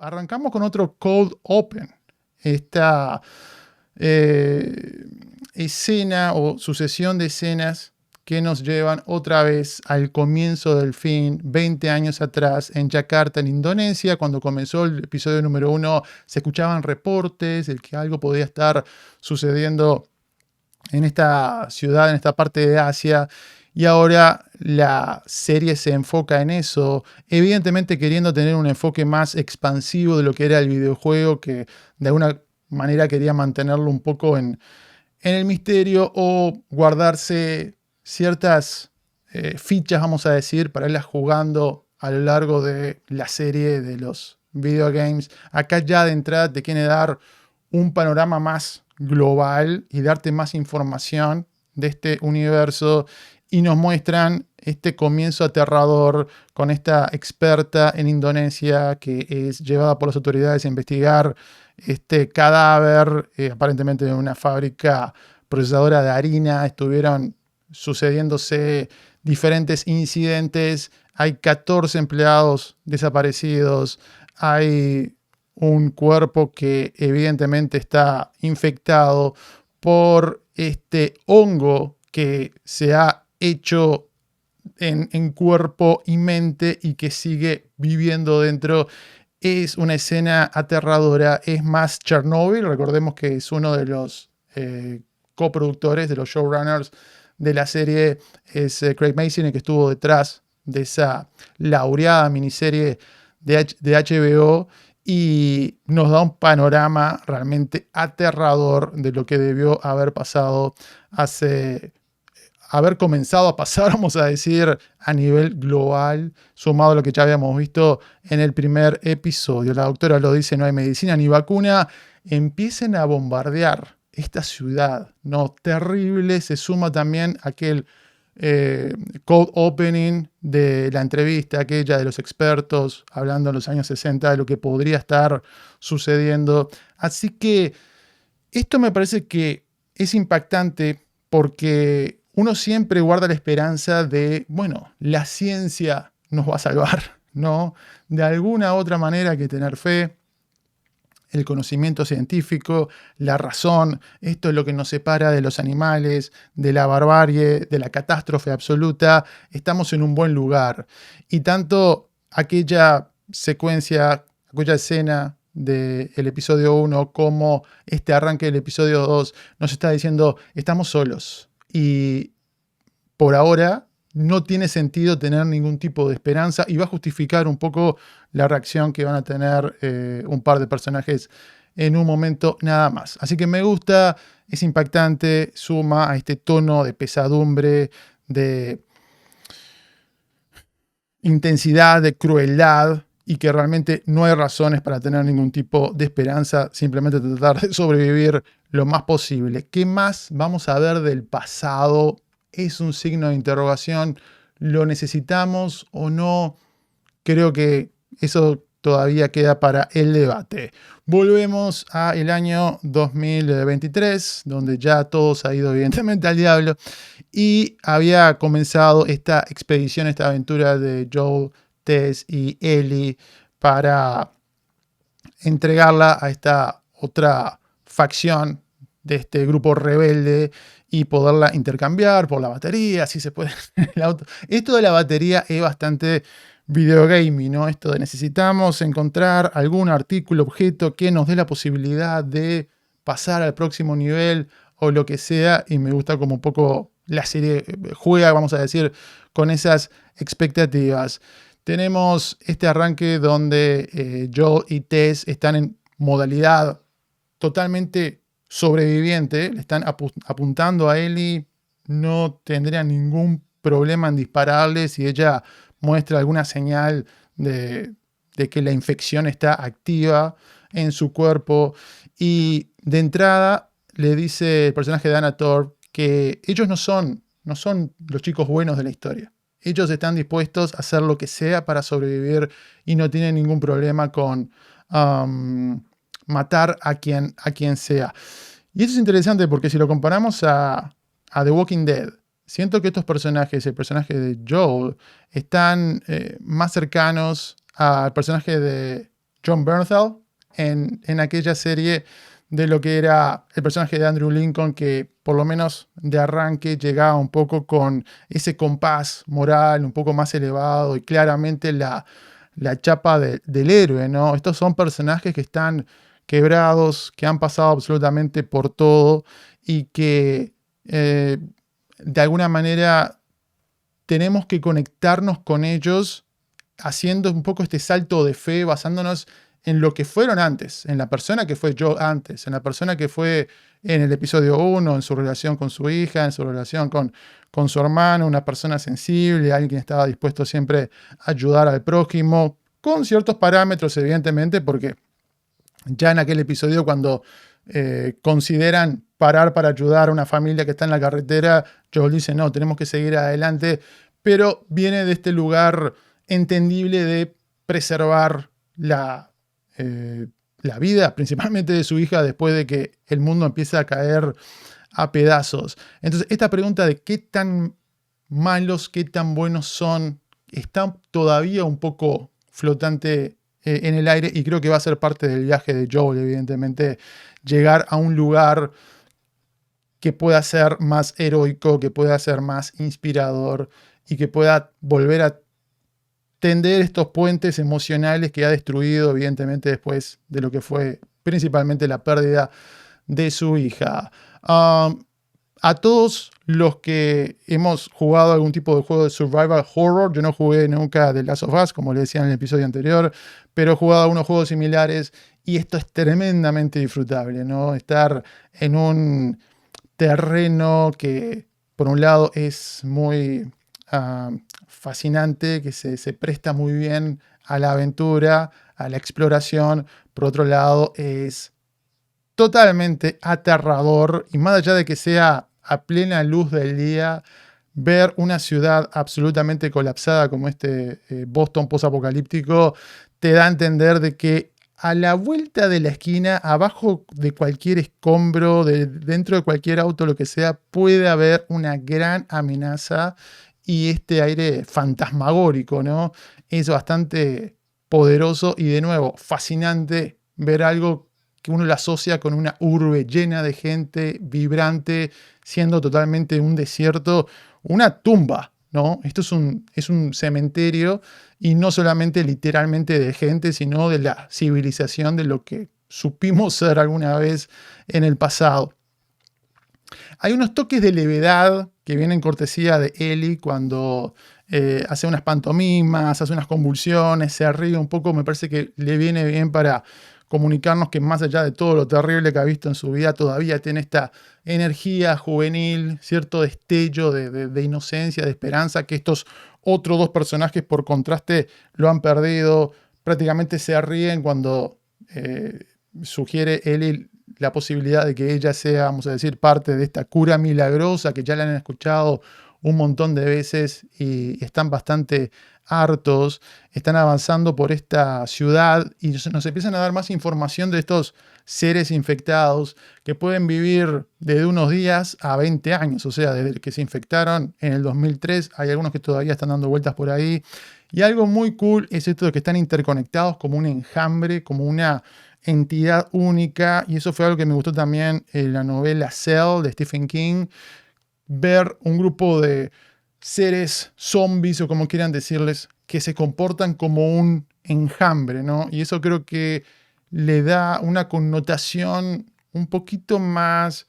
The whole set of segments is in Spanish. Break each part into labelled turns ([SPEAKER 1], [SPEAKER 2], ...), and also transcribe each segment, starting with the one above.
[SPEAKER 1] arrancamos con otro cold open. Esta escena o sucesión de escenas que nos llevan otra vez al comienzo del fin, 20 años atrás, en Yakarta, en Indonesia. Cuando comenzó el episodio número 1, se escuchaban reportes de que algo podía estar sucediendo en esta ciudad, en esta parte de Asia. Y ahora la serie se enfoca en eso, evidentemente queriendo tener un enfoque más expansivo de lo que era el videojuego, que de alguna manera quería mantenerlo un poco en el misterio o guardarse ciertas fichas, vamos a decir, para irlas jugando a lo largo de la serie de los videogames. Acá ya de entrada te quiere dar un panorama más global y darte más información de este universo, y nos muestran este comienzo aterrador con esta experta en Indonesia que es llevada por las autoridades a investigar este cadáver, aparentemente en una fábrica procesadora de harina. Estuvieron sucediéndose diferentes incidentes, hay 14 empleados desaparecidos, hay un cuerpo que evidentemente está infectado por este hongo que se ha hecho en cuerpo y mente y que sigue viviendo dentro. Es una escena aterradora, es más Chernobyl. Recordemos que es uno de los coproductores, de los showrunners de la serie, es Craig Mazin, el que estuvo detrás de esa laureada miniserie de HBO, y nos da un panorama realmente aterrador de lo que debió haber pasado haber comenzado a pasar, vamos a decir, a nivel global, sumado a lo que ya habíamos visto en el primer episodio. La doctora lo dice, no hay medicina ni vacuna. Empiecen a bombardear esta ciudad, ¿no? Terrible. Se suma también aquel cold opening de la entrevista, aquella de los expertos, hablando en los años 60 de lo que podría estar sucediendo. Así que esto me parece que es impactante porque uno siempre guarda la esperanza de, bueno, la ciencia nos va a salvar, ¿no? De alguna u otra manera hay que tener fe. El conocimiento científico, la razón, esto es lo que nos separa de los animales, de la barbarie, de la catástrofe absoluta. Estamos en un buen lugar. Y tanto aquella secuencia, aquella escena del episodio 1 como este arranque del episodio 2 nos está diciendo, estamos solos. Y por ahora no tiene sentido tener ningún tipo de esperanza, y va a justificar un poco la reacción que van a tener un par de personajes en un momento nada más. Así que me gusta, es impactante, suma a este tono de pesadumbre, de intensidad, de crueldad, y que realmente no hay razones para tener ningún tipo de esperanza, simplemente tratar de sobrevivir lo más posible. ¿Qué más vamos a ver del pasado? Es un signo de interrogación. ¿Lo necesitamos o no? Creo que eso todavía queda para el debate. Volvemos al año 2023, donde ya todo se ha ido evidentemente al diablo, y había comenzado esta expedición, esta aventura de Joel, Tess y Ellie para entregarla a esta otra facción de este grupo rebelde y poderla intercambiar por la batería, si se puede. El auto. Esto de la batería es bastante videogaming, ¿no? Esto de necesitamos encontrar algún artículo, objeto que nos dé la posibilidad de pasar al próximo nivel o lo que sea, y me gusta como un poco la serie juega, vamos a decir, con esas expectativas. Tenemos este arranque donde Joel y Tess están en modalidad totalmente sobreviviente, le están apuntando a Ellie, no tendría ningún problema en dispararle si ella muestra alguna señal de que la infección está activa en su cuerpo. Y de entrada le dice el personaje de Anna Torv que ellos no son los chicos buenos de la historia. Ellos están dispuestos a hacer lo que sea para sobrevivir y no tienen ningún problema con matar a quien sea. Y eso es interesante porque si lo comparamos a The Walking Dead, siento que estos personajes, el personaje de Joel, están más cercanos al personaje de John Bernthal en aquella serie de lo que era el personaje de Andrew Lincoln, que por lo menos de arranque llegaba un poco con ese compás moral un poco más elevado y claramente la chapa del héroe, ¿no? Estos son personajes que están quebrados, que han pasado absolutamente por todo y que de alguna manera tenemos que conectarnos con ellos haciendo un poco este salto de fe, basándonos en lo que fueron antes, en la persona que fue Joe antes, en la persona que fue en el episodio 1, en su relación con su hija, en su relación con su hermano, una persona sensible, alguien que estaba dispuesto siempre a ayudar al prójimo, con ciertos parámetros, evidentemente, porque ya en aquel episodio cuando consideran parar para ayudar a una familia que está en la carretera, Joel dice, no, tenemos que seguir adelante, pero viene de este lugar entendible de preservar la vida, principalmente de su hija, después de que el mundo empieza a caer a pedazos. Entonces, esta pregunta de qué tan malos, qué tan buenos son, está todavía un poco flotante en el aire y creo que va a ser parte del viaje de Joel, evidentemente, llegar a un lugar que pueda ser más heroico, que pueda ser más inspirador y que pueda volver a tender estos puentes emocionales que ha destruido, evidentemente, después de lo que fue principalmente la pérdida de su hija. A todos los que hemos jugado algún tipo de juego de survival horror, yo no jugué nunca The Last of Us, como le decía en el episodio anterior, pero he jugado algunos juegos similares y esto es tremendamente disfrutable, ¿no? Estar en un terreno que, por un lado, es muy fascinante, que se presta muy bien a la aventura, a la exploración. Por otro lado, es totalmente aterrador y más allá de que sea a plena luz del día, ver una ciudad absolutamente colapsada como este Boston post-apocalíptico te da a entender de que a la vuelta de la esquina, abajo de cualquier escombro, dentro de cualquier auto, lo que sea, puede haber una gran amenaza y este aire fantasmagórico, ¿no? Es bastante poderoso y de nuevo fascinante ver algo que uno lo asocia con una urbe llena de gente, vibrante, siendo totalmente un desierto, una tumba, ¿no? Esto es un cementerio y no solamente literalmente de gente, sino de la civilización, de lo que supimos ser alguna vez en el pasado. Hay unos toques de levedad que vienen cortesía de Ellie cuando hace unas pantomimas, hace unas convulsiones, se ríe un poco, me parece que le viene bien para comunicarnos que más allá de todo lo terrible que ha visto en su vida, todavía tiene esta energía juvenil, cierto destello de inocencia, de esperanza, que estos otros dos personajes por contraste lo han perdido. Prácticamente se ríen cuando sugiere Ellie la posibilidad de que ella sea, vamos a decir, parte de esta cura milagrosa que ya la han escuchado un montón de veces y están bastante hartos, están avanzando por esta ciudad y nos empiezan a dar más información de estos seres infectados que pueden vivir desde unos días a 20 años, o sea, desde que se infectaron en el 2003, hay algunos que todavía están dando vueltas por ahí. Y algo muy cool es esto de que están interconectados como un enjambre, como una entidad única, y eso fue algo que me gustó también en la novela Cell de Stephen King, ver un grupo de seres zombies o como quieran decirles, que se comportan como un enjambre, ¿no? Y eso creo que le da una connotación un poquito más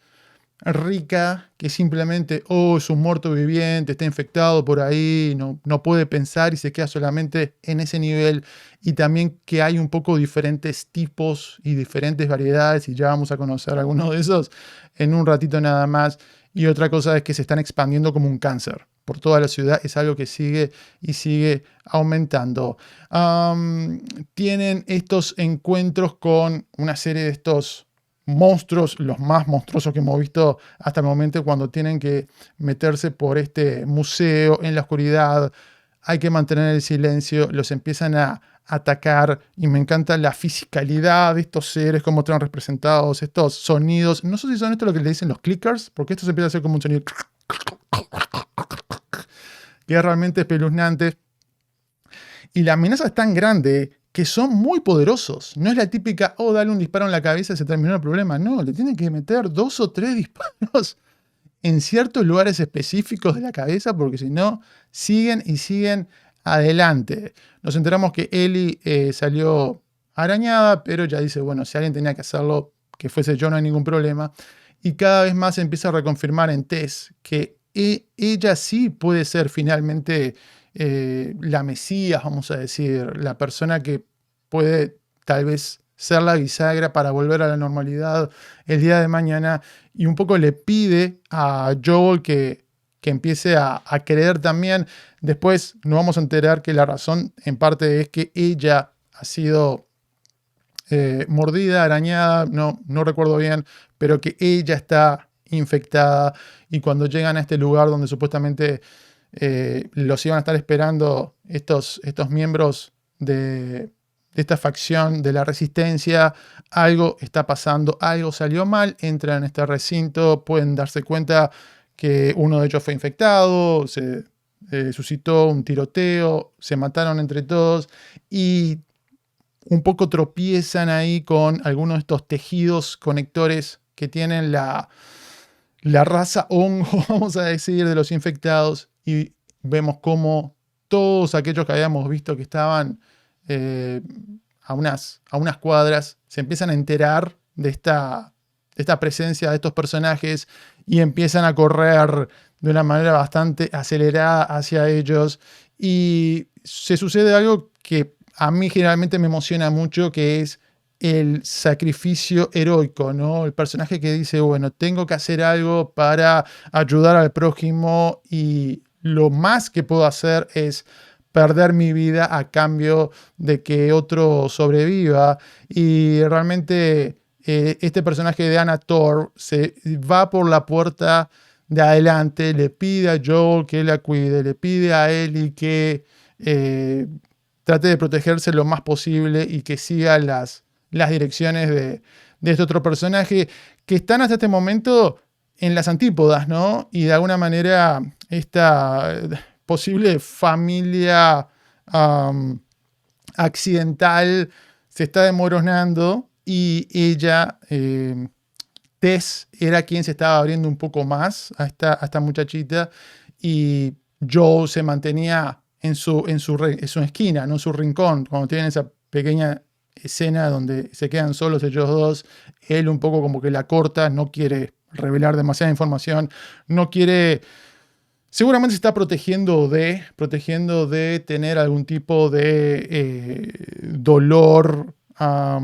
[SPEAKER 1] rica que simplemente, oh, es un muerto viviente, está infectado por ahí, no puede pensar y se queda solamente en ese nivel. Y también que hay un poco diferentes tipos y diferentes variedades, y ya vamos a conocer algunos de esos en un ratito nada más. Y otra cosa es que se están expandiendo como un cáncer por toda la ciudad, es algo que sigue y sigue aumentando. Tienen estos encuentros con una serie de estos monstruos, los más monstruosos que hemos visto hasta el momento, cuando tienen que meterse por este museo en la oscuridad, hay que mantener el silencio, los empiezan a atacar y me encanta la fisicalidad de estos seres, cómo están representados, estos sonidos, no sé si son estos lo que le dicen los clickers, porque esto se empieza a hacer como un sonido que es realmente espeluznante. Y la amenaza es tan grande que son muy poderosos. No es la típica, oh, dale un disparo en la cabeza y se terminó el problema. No, le tienen que meter 2 o 3 disparos en ciertos lugares específicos de la cabeza, porque si no, siguen y siguen adelante. Nos enteramos que Ellie salió arañada, pero ya dice, bueno, si alguien tenía que hacerlo, que fuese yo, no hay ningún problema. Y cada vez más se empieza a reconfirmar en Tess que ella sí puede ser finalmente la Mesías, vamos a decir, la persona que puede tal vez ser la bisagra para volver a la normalidad el día de mañana, y un poco le pide a Joel que empiece a creer también. Después nos vamos a enterar que la razón en parte es que ella ha sido mordida, arañada, no recuerdo bien, pero que ella está infectada, y cuando llegan a este lugar donde supuestamente los iban a estar esperando estos miembros de esta facción de la resistencia, algo está pasando, algo salió mal, entran en este recinto, pueden darse cuenta que uno de ellos fue infectado, se suscitó un tiroteo, se mataron entre todos, y un poco tropiezan ahí con algunos de estos tejidos conectores que tienen la raza hongo, vamos a decir, de los infectados, y vemos cómo todos aquellos que habíamos visto que estaban a unas cuadras se empiezan a enterar de esta presencia de estos personajes y empiezan a correr de una manera bastante acelerada hacia ellos, y se sucede algo que a mí generalmente me emociona mucho, que es el sacrificio heroico, ¿no? El personaje que dice, bueno, tengo que hacer algo para ayudar al prójimo, y lo más que puedo hacer es perder mi vida a cambio de que otro sobreviva. Y realmente este personaje de Anna Torv se va por la puerta de adelante, le pide a Joel que la cuide, le pide a Ellie que trate de protegerse lo más posible y que siga las direcciones de este otro personaje, que están hasta este momento en las antípodas, ¿no? Y de alguna manera esta posible familia accidental se está desmoronando, y ella, Tess, era quien se estaba abriendo un poco más a esta muchachita, y Joel se mantenía en su esquina, no en su rincón, cuando tienen esa pequeña escena donde se quedan solos ellos dos. Él un poco como que la corta, no quiere revelar demasiada información, no quiere, seguramente se está protegiendo de tener algún tipo de dolor, a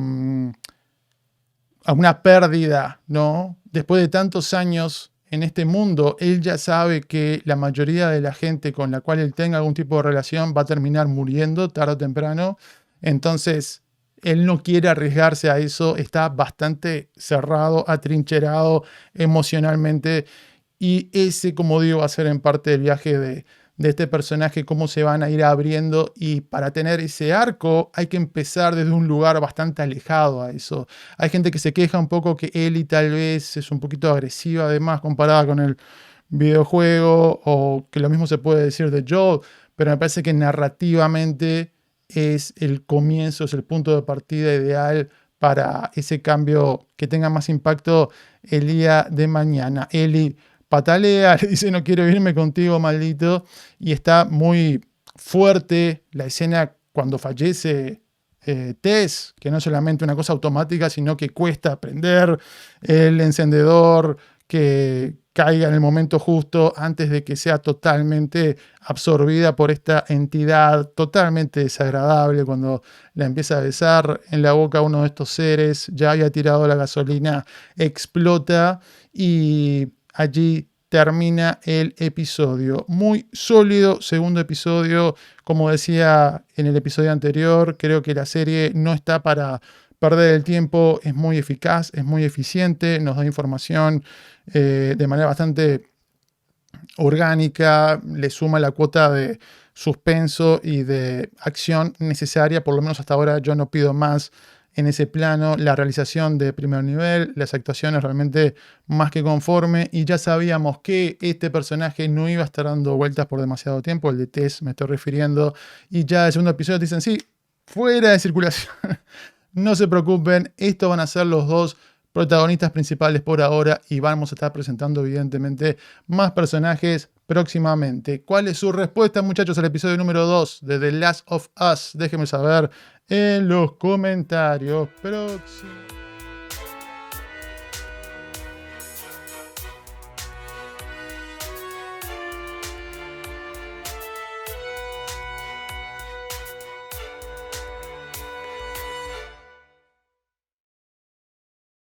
[SPEAKER 1] una pérdida, ¿no? Después de tantos años en este mundo, él ya sabe que la mayoría de la gente con la cual él tenga algún tipo de relación va a terminar muriendo tarde o temprano. Entonces, él no quiere arriesgarse a eso, está bastante cerrado, atrincherado emocionalmente, y ese, como digo, va a ser en parte del viaje de este personaje, cómo se van a ir abriendo, y para tener ese arco hay que empezar desde un lugar bastante alejado a eso. Hay gente que se queja un poco que Ellie tal vez es un poquito agresiva además comparada con el videojuego, o que lo mismo se puede decir de Joel, pero me parece que narrativamente es el comienzo, es el punto de partida ideal para ese cambio que tenga más impacto el día de mañana. Ellie patalea, le dice, no quiero irme contigo, maldito, y está muy fuerte la escena cuando fallece Tess, que no es solamente una cosa automática, sino que cuesta prender el encendedor, que caiga en el momento justo antes de que sea totalmente absorbida por esta entidad totalmente desagradable. Cuando la empieza a besar en la boca a uno de estos seres, ya había tirado la gasolina, explota, y allí termina el episodio. Muy sólido segundo episodio. Como decía en el episodio anterior, creo que la serie no está para perder el tiempo, es muy eficaz, es muy eficiente, nos da información de manera bastante orgánica, le suma la cuota de suspenso y de acción necesaria. Por lo menos hasta ahora yo no pido más en ese plano. La realización de primer nivel, las actuaciones realmente más que conforme, y ya sabíamos que este personaje no iba a estar dando vueltas por demasiado tiempo, el de Tess me estoy refiriendo, y ya el segundo episodio dicen, sí, fuera de circulación. No se preocupen, estos van a ser los dos protagonistas principales por ahora y vamos a estar presentando evidentemente más personajes próximamente. ¿Cuál es su respuesta, muchachos, al episodio número 2 de The Last of Us? Déjenme saber en los comentarios. Próximo.